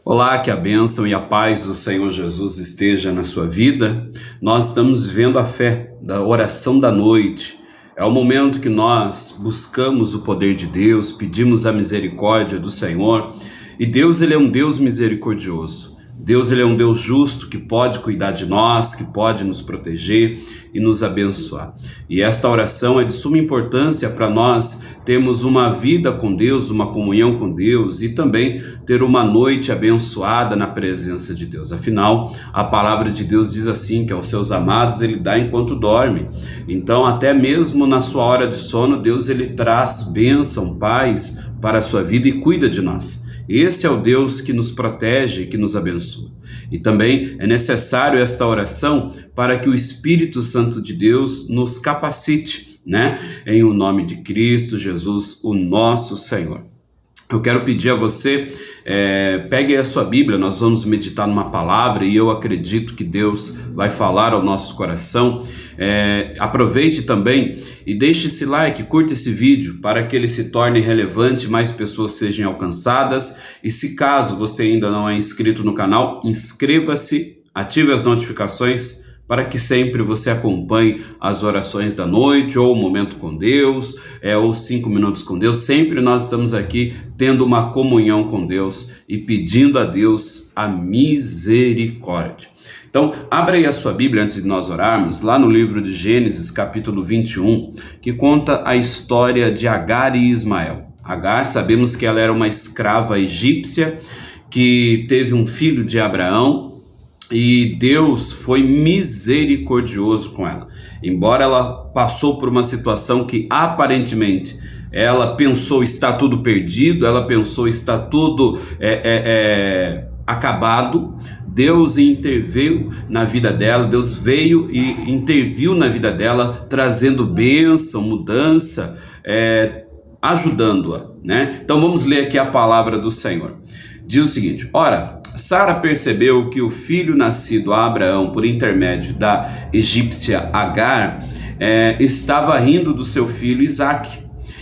Olá, que a bênção e a paz do Senhor Jesus esteja na sua vida. Nós estamos vivendo a fé da oração da noite. É o momento que nós buscamos o poder de Deus, pedimos a misericórdia do Senhor. E Deus, Ele é um Deus misericordioso. Deus, Ele é um Deus justo que pode cuidar de nós, que pode nos proteger e nos abençoar. E esta oração é de suma importância para nós termos uma vida com Deus, uma comunhão com Deus e também ter uma noite abençoada na presença de Deus. Afinal, a palavra de Deus diz assim, que aos seus amados Ele dá enquanto dorme. Então, até mesmo na sua hora de sono, Deus Ele traz bênção, paz para a sua vida e cuida de nós. Esse é o Deus que nos protege e que nos abençoa. E também é necessário esta oração para que o Espírito Santo de Deus nos capacite, em o nome de Cristo Jesus, o nosso Senhor. Eu quero pedir a você, pegue a sua Bíblia, nós vamos meditar numa palavra e eu acredito que Deus vai falar ao nosso coração. Aproveite também e deixe esse like, curta esse vídeo para que ele se torne relevante e mais pessoas sejam alcançadas. E se caso você ainda não é inscrito no canal, inscreva-se, ative as notificações para que sempre você acompanhe as orações da noite, ou o momento com Deus, ou 5 minutos com Deus. Sempre nós estamos aqui tendo uma comunhão com Deus e pedindo a Deus a misericórdia. Então, abra aí a sua Bíblia antes de nós orarmos, lá no livro de Gênesis, capítulo 21, que conta a história de Agar e Ismael. Agar, sabemos que ela era uma escrava egípcia, que teve um filho de Abraão, e Deus foi misericordioso com ela. Embora ela passou por uma situação que aparentemente ela pensou estar tudo perdido, ela pensou estar tudo acabado, Deus interveio na vida dela, Deus veio e interviu na vida dela, trazendo bênção, mudança, ajudando-a, Então vamos ler aqui a palavra do Senhor. Diz o seguinte: ora, Sara percebeu que o filho nascido a Abraão por intermédio da egípcia Agar estava rindo do seu filho Isaque,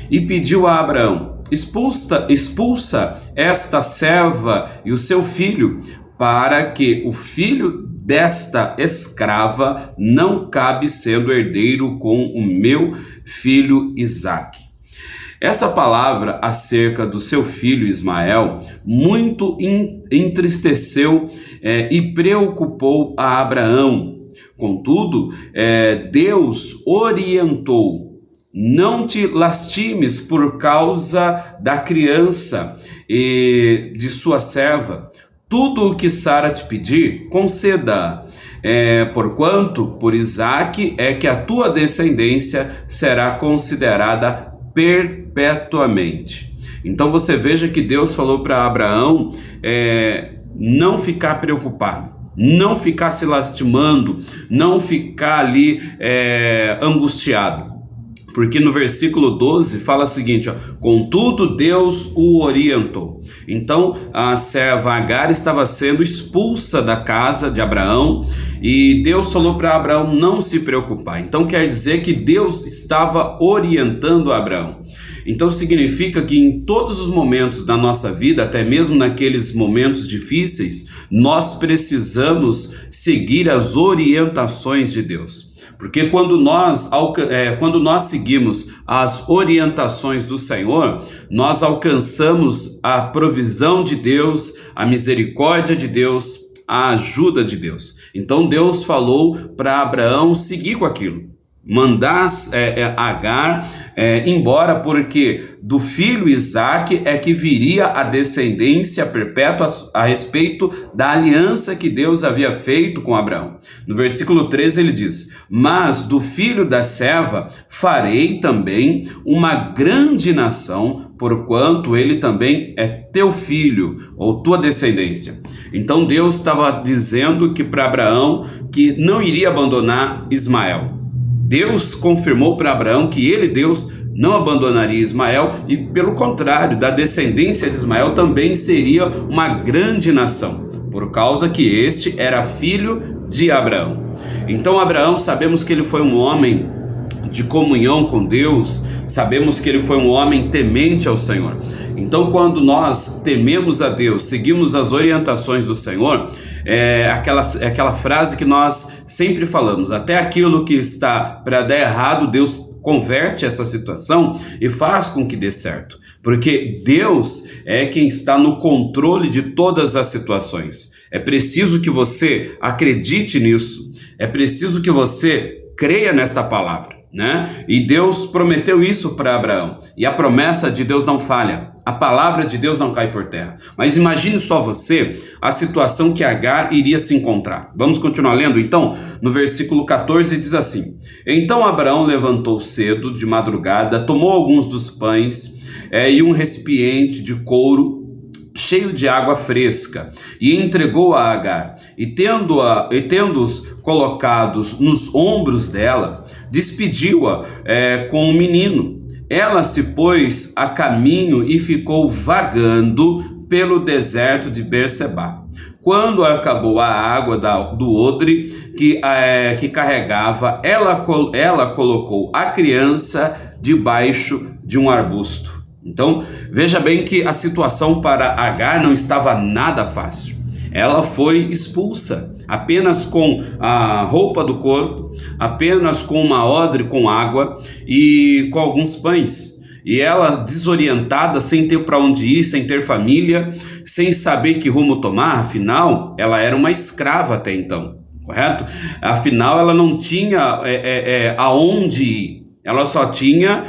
e pediu a Abraão: expulsa esta serva e o seu filho, para que o filho desta escrava não cabe sendo herdeiro com o meu filho Isaque. Essa palavra acerca do seu filho Ismael muito entristeceu e preocupou a Abraão. Contudo, Deus orientou: não te lastimes por causa da criança e de sua serva. Tudo o que Sara te pedir, conceda, porquanto por Isaque é que a tua descendência será considerada perpetuamente. Então você veja que Deus falou para Abraão não ficar preocupado, não ficar se lastimando, não ficar ali angustiado. Porque no versículo 12 fala o seguinte, contudo Deus o orientou. Então a serva Agar estava sendo expulsa da casa de Abraão e Deus falou para Abraão não se preocupar. Então quer dizer que Deus estava orientando Abraão. Então significa que em todos os momentos da nossa vida, até mesmo naqueles momentos difíceis, nós precisamos seguir as orientações de Deus. Porque quando nós seguimos as orientações do Senhor, nós alcançamos a provisão de Deus, a misericórdia de Deus, a ajuda de Deus. Então Deus falou para Abraão seguir com aquilo, mandar Agar embora, porque do filho Isaque é que viria a descendência perpétua a respeito da aliança que Deus havia feito com Abraão. No versículo 13 ele diz: mas do filho da serva farei também uma grande nação, porquanto ele também é teu filho, ou tua descendência. Então Deus estava dizendo que para Abraão que não iria abandonar Ismael. Deus confirmou para Abraão que ele, Deus, não abandonaria Ismael e, pelo contrário, da descendência de Ismael também seria uma grande nação, por causa que este era filho de Abraão. Então Abraão, sabemos que ele foi um homem de comunhão com Deus, sabemos que ele foi um homem temente ao Senhor. Então, quando nós tememos a Deus, seguimos as orientações do Senhor, é aquela frase que nós sempre falamos: até aquilo que está para dar errado, Deus converte essa situação e faz com que dê certo, porque Deus é quem está no controle de todas as situações. É preciso que você acredite nisso, é preciso que você creia nesta palavra, né? E Deus prometeu isso para Abraão, e a promessa de Deus não falha, a palavra de Deus não cai por terra. Mas imagine só você a situação que Agar iria se encontrar. Vamos continuar lendo então? No versículo 14 diz assim: então Abraão levantou cedo de madrugada, tomou alguns dos pães e um recipiente de couro cheio de água fresca, e entregou a Agar, e tendo-os colocados nos ombros dela, despediu-a com o menino. Ela se pôs a caminho e ficou vagando pelo deserto de Berseba. Quando acabou a água do odre que carregava, ela colocou a criança debaixo de um arbusto. Então, veja bem que a situação para Agar não estava nada fácil. Ela foi expulsa, apenas com a roupa do corpo, apenas com uma odre com água e com alguns pães. E ela desorientada, sem ter para onde ir, sem ter família, sem saber que rumo tomar, afinal, ela era uma escrava até então, correto? Afinal, ela não tinha aonde ir. Ela só tinha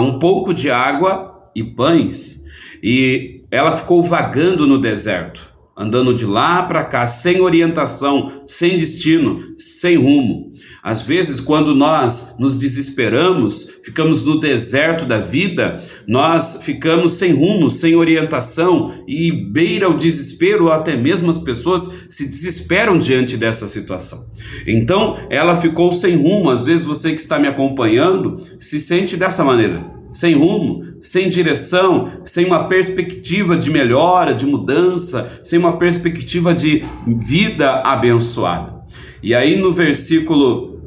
um pouco de água e pães, e ela ficou vagando no deserto, andando de lá para cá, sem orientação, sem destino, sem rumo. Às vezes, quando nós nos desesperamos, ficamos no deserto da vida, nós ficamos sem rumo, sem orientação, e beira o desespero, ou até mesmo as pessoas se desesperam diante dessa situação. Então, ela ficou sem rumo. Às vezes você que está me acompanhando se sente dessa maneira, sem rumo, sem direção, sem uma perspectiva de melhora, de mudança, sem uma perspectiva de vida abençoada. E aí no versículo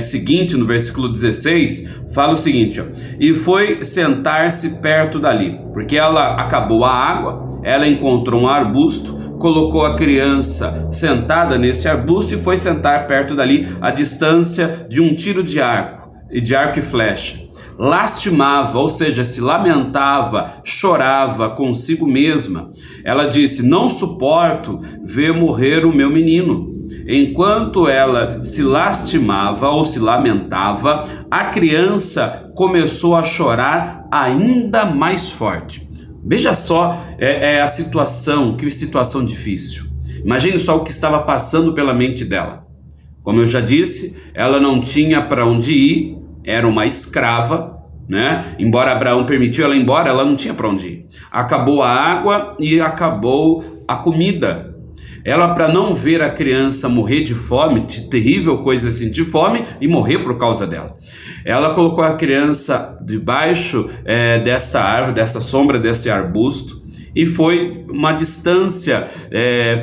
seguinte, no versículo 16, fala o seguinte, ó: e foi sentar-se perto dali, porque ela acabou a água, ela encontrou um arbusto, colocou a criança sentada nesse arbusto e foi sentar perto dali, a distância de um tiro de arco e flecha. Lastimava, ou seja, se lamentava, chorava consigo mesma. Ela disse: não suporto ver morrer o meu menino. Enquanto ela se lastimava ou se lamentava, a criança começou a chorar ainda mais forte. Veja só a situação, que situação difícil. Imagine só o que estava passando pela mente dela. Como eu já disse, ela não tinha para onde ir, era uma escrava, né? Embora Abraão permitiu ela ir embora, ela não tinha para onde ir. Acabou a água e acabou a comida. Ela, para não ver a criança morrer de fome, de terrível coisa assim, de fome, e morrer por causa dela, ela colocou a criança debaixo dessa árvore, dessa sombra, desse arbusto, e foi uma distância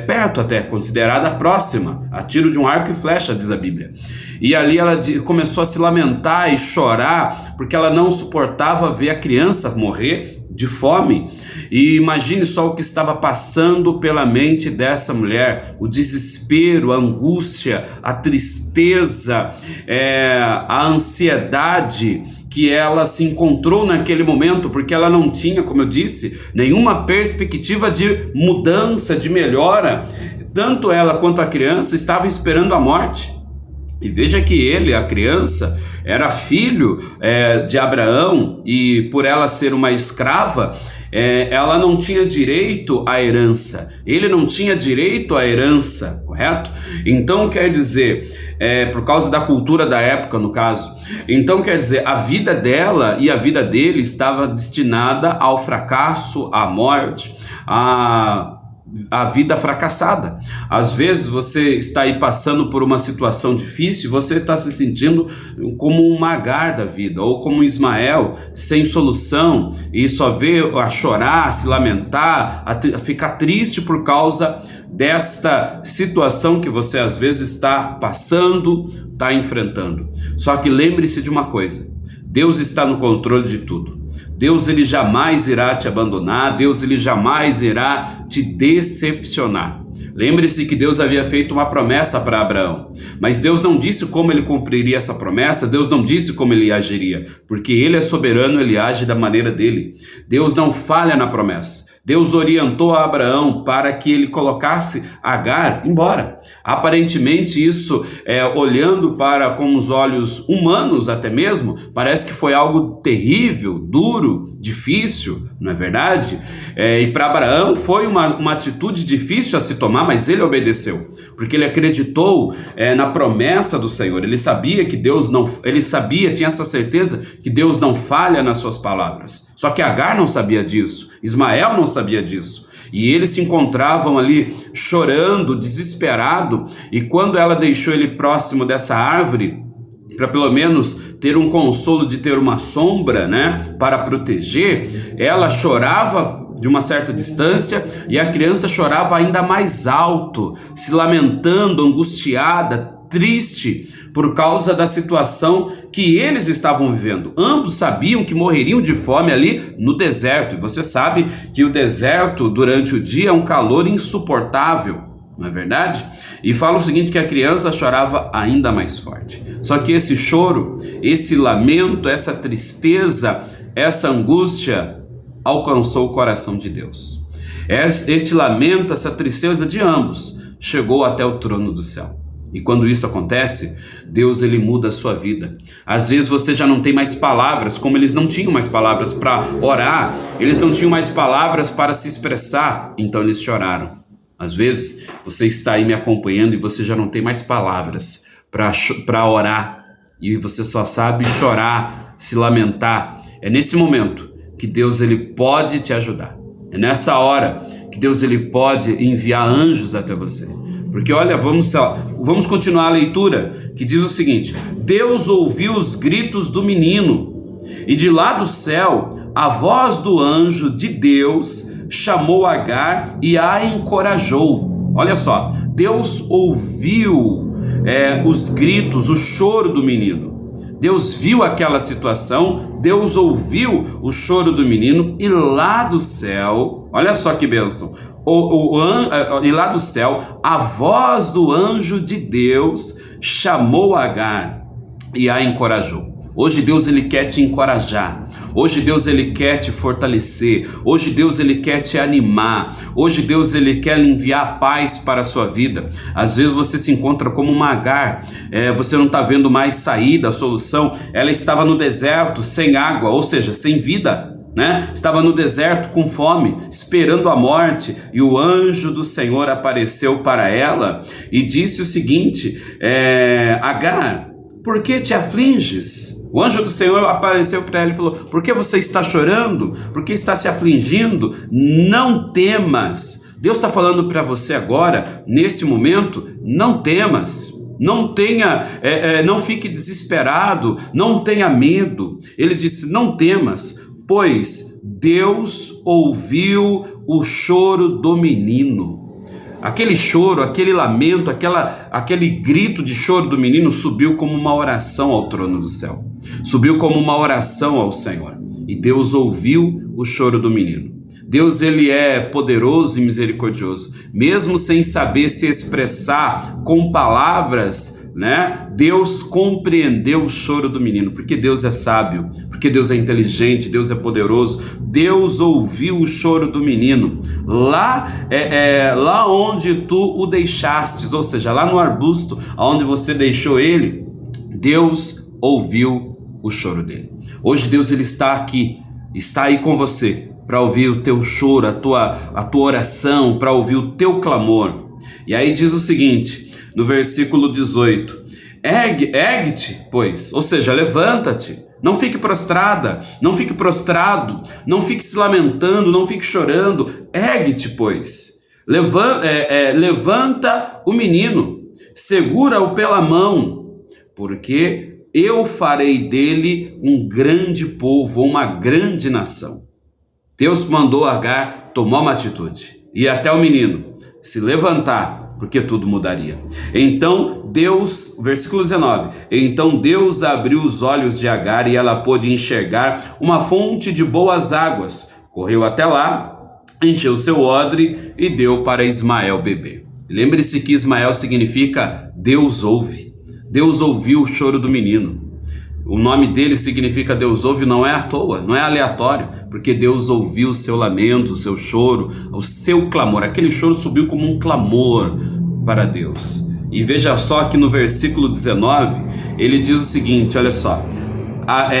perto até, considerada próxima, a tiro de um arco e flecha, diz a Bíblia. E ali ela começou a se lamentar e chorar, porque ela não suportava ver a criança morrer de fome. E imagine só o que estava passando pela mente dessa mulher: o desespero, a angústia, a tristeza, a ansiedade que ela se encontrou naquele momento, porque ela não tinha, como eu disse, nenhuma perspectiva de mudança, de melhora. Tanto ela quanto a criança estavam esperando a morte. E veja que ele, a criança, era filho de Abraão, e por ela ser uma escrava, ela não tinha direito à herança. Ele não tinha direito à herança, correto? Então quer dizer, por causa da cultura da época, no caso, então quer dizer, a vida dela e a vida dele estava destinada ao fracasso, à morte, a vida fracassada. Às vezes você está aí passando por uma situação difícil, você está se sentindo como um Agar da vida, ou como um Ismael, sem solução, e só vê a chorar, a se lamentar, a ficar triste por causa desta situação que você às vezes está passando, está enfrentando. Só que lembre-se de uma coisa: Deus está no controle de tudo. Deus ele jamais irá te abandonar, Deus ele jamais irá te decepcionar. Lembre-se que Deus havia feito uma promessa para Abraão, mas Deus não disse como ele cumpriria essa promessa, Deus não disse como ele agiria, porque ele é soberano, ele age da maneira dele. Deus não falha na promessa. Deus orientou a Abraão para que ele colocasse Agar embora. Aparentemente isso, olhando para com os olhos humanos até mesmo, parece que foi algo terrível, duro, difícil, não é verdade? E para Abraão foi uma atitude difícil a se tomar, mas ele obedeceu, porque ele acreditou na promessa do Senhor. Ele sabia que tinha essa certeza que Deus não falha nas suas palavras. Só que Agar não sabia disso, Ismael não sabia disso. E eles se encontravam ali chorando, desesperado, e quando ela deixou ele próximo dessa árvore, para pelo menos ter um consolo de ter uma sombra, né, para proteger, ela chorava de uma certa distância, e a criança chorava ainda mais alto, se lamentando, angustiada, triste, por causa da situação que eles estavam vivendo. Ambos sabiam que morreriam de fome ali no deserto, e você sabe que o deserto durante o dia é um calor insuportável, não é verdade? E fala o seguinte, que a criança chorava ainda mais forte. Só que esse choro, esse lamento, essa tristeza, essa angústia alcançou o coração de Deus. Este lamento, essa tristeza de ambos chegou até o trono do céu. E quando isso acontece, Deus ele muda a sua vida. Às vezes você já não tem mais palavras, como eles não tinham mais palavras para orar, eles não tinham mais palavras para se expressar, então eles choraram. Às vezes você está aí me acompanhando e você já não tem mais palavras para orar, e você só sabe chorar, se lamentar. É nesse momento que Deus ele pode te ajudar. É nessa hora que Deus ele pode enviar anjos até você. Porque olha, vamos continuar a leitura, que diz o seguinte: Deus ouviu os gritos do menino, e de lá do céu, a voz do anjo de Deus chamou Agar e a encorajou. Olha só, Deus ouviu os gritos, o choro do menino. Deus viu aquela situação, Deus ouviu o choro do menino, e lá do céu, olha só que bênção, e lá do céu, a voz do anjo de Deus chamou Agar e a encorajou. Hoje Deus ele quer te encorajar, hoje Deus ele quer te fortalecer, hoje Deus ele quer te animar, hoje Deus ele quer enviar paz para a sua vida. Às vezes você se encontra como uma Agar, você não está vendo mais saída, solução. Ela estava no deserto sem água, ou seja, sem vida, né? Estava no deserto com fome, esperando a morte, e o anjo do Senhor apareceu para ela e disse o seguinte: Agar, por que te afliges? O anjo do Senhor apareceu para ela e falou: por que você está chorando? Por que está se afligindo? Não temas. Deus está falando para você agora, nesse momento: não temas. Não não fique desesperado, não tenha medo. Ele disse: não temas, pois Deus ouviu o choro do menino. Aquele choro, aquele lamento, aquele grito de choro do menino subiu como uma oração ao trono do céu. Subiu como uma oração ao Senhor. E Deus ouviu o choro do menino. Deus ele é poderoso e misericordioso. Mesmo sem saber se expressar com palavras, né? Deus compreendeu o choro do menino, porque Deus é sábio, porque Deus é inteligente, Deus é poderoso. Deus ouviu o choro do menino lá onde tu o deixastes, ou seja, lá no arbusto onde você deixou ele. Deus ouviu o choro dele. Hoje Deus ele está aqui, está aí com você para ouvir o teu choro, a tua oração, para ouvir o teu clamor. E aí diz o seguinte, no versículo 18: ergue-te, pois, ou seja, levanta-te, não fique prostrada, não fique prostrado, não fique se lamentando, não fique chorando, ergue-te, pois, levanta o menino, segura-o pela mão, porque eu farei dele um grande povo, uma grande nação. Deus mandou Agar tomar uma atitude, ir até o menino, se levantar, porque tudo mudaria. Então Deus, versículo 19, então Deus abriu os olhos de Agar e ela pôde enxergar uma fonte de boas águas. Correu até lá, encheu seu odre e deu para Ismael beber. Lembre-se que Ismael significa Deus ouve. Deus ouviu o choro do menino. O nome dele significa Deus ouve, não é à toa, não é aleatório, porque Deus ouviu o seu lamento, o seu choro, o seu clamor. Aquele choro subiu como um clamor para Deus. E veja só que no versículo 19, ele diz o seguinte, olha só.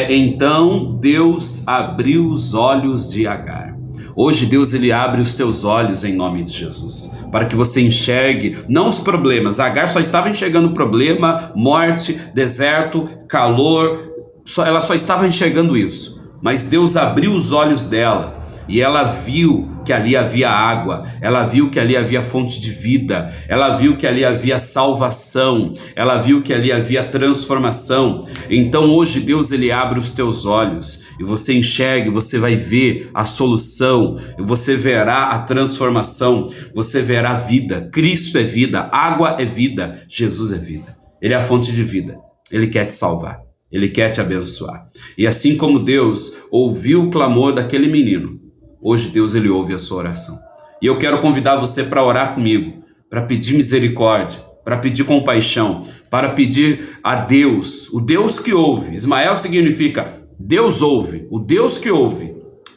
Então Deus abriu os olhos de Agar. Hoje Deus ele abre os teus olhos em nome de Jesus, para que você enxergue não os problemas. Agar só estava enxergando problema, morte, deserto, calor, ela só estava enxergando isso. Mas Deus abriu os olhos dela e ela viu que ali havia água, ela viu que ali havia fonte de vida, ela viu que ali havia salvação, ela viu que ali havia transformação. Então hoje Deus ele abre os teus olhos e você enxerga, você vai ver a solução, você verá a transformação, você verá vida. Cristo é vida, água é vida, Jesus é vida, Ele é a fonte de vida, Ele quer te salvar, Ele quer te abençoar. E assim como Deus ouviu o clamor daquele menino, hoje Deus ele ouve a sua oração. E eu quero convidar você para orar comigo, para pedir misericórdia, para pedir compaixão, para pedir a Deus, o Deus que ouve. Ismael significa Deus ouve, o Deus que ouve,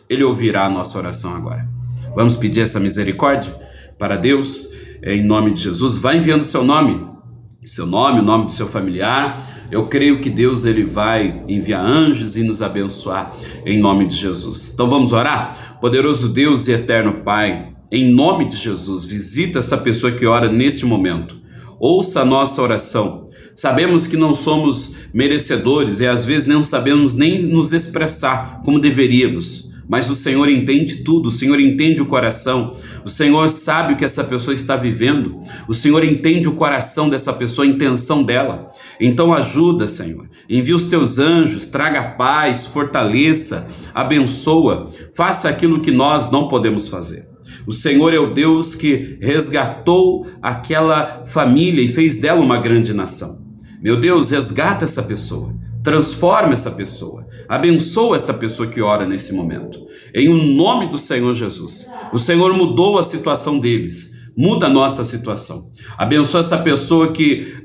ele ouvirá a nossa oração agora. Vamos pedir essa misericórdia para Deus, em nome de Jesus. Vai enviando seu nome, o nome do seu familiar. Eu creio que Deus ele vai enviar anjos e nos abençoar em nome de Jesus. Então vamos orar? Poderoso Deus e eterno Pai, em nome de Jesus, visita essa pessoa que ora neste momento. Ouça a nossa oração. Sabemos que não somos merecedores e às vezes não sabemos nem nos expressar como deveríamos. Mas o Senhor entende tudo, o Senhor entende o coração, o Senhor sabe o que essa pessoa está vivendo, o Senhor entende o coração dessa pessoa, a intenção dela. Então ajuda, Senhor, envia os teus anjos, traga paz, fortaleça, abençoa, faça aquilo que nós não podemos fazer. O Senhor é o Deus que resgatou aquela família e fez dela uma grande nação. Meu Deus, resgata essa pessoa, transforma essa pessoa, abençoa esta pessoa que ora nesse momento. Em o nome do Senhor Jesus. O Senhor mudou a situação deles. Muda a nossa situação. Abençoa essa pessoa que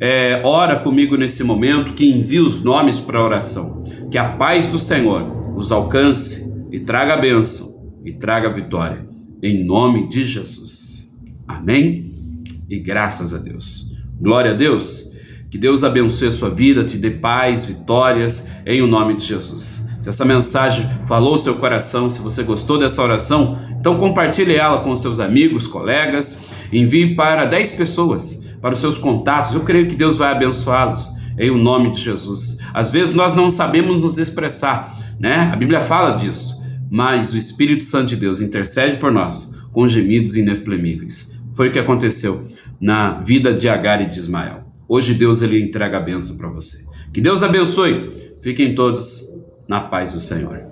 ora comigo nesse momento, que envia os nomes para a oração. Que a paz do Senhor os alcance e traga a bênção e traga a vitória. Em nome de Jesus. Amém? E graças a Deus. Glória a Deus. Que Deus abençoe a sua vida, te dê paz, vitórias, em o nome de Jesus. Se essa mensagem falou o seu coração, se você gostou dessa oração, então compartilhe ela com seus amigos, colegas, envie para 10 pessoas, para os seus contatos. Eu creio que Deus vai abençoá-los, em o nome de Jesus. Às vezes nós não sabemos nos expressar, né? A Bíblia fala disso, mas o Espírito Santo de Deus intercede por nós, com gemidos inexprimíveis. Foi o que aconteceu na vida de Agar e de Ismael. Hoje Deus ele entrega a bênção para você. Que Deus abençoe. Fiquem todos na paz do Senhor.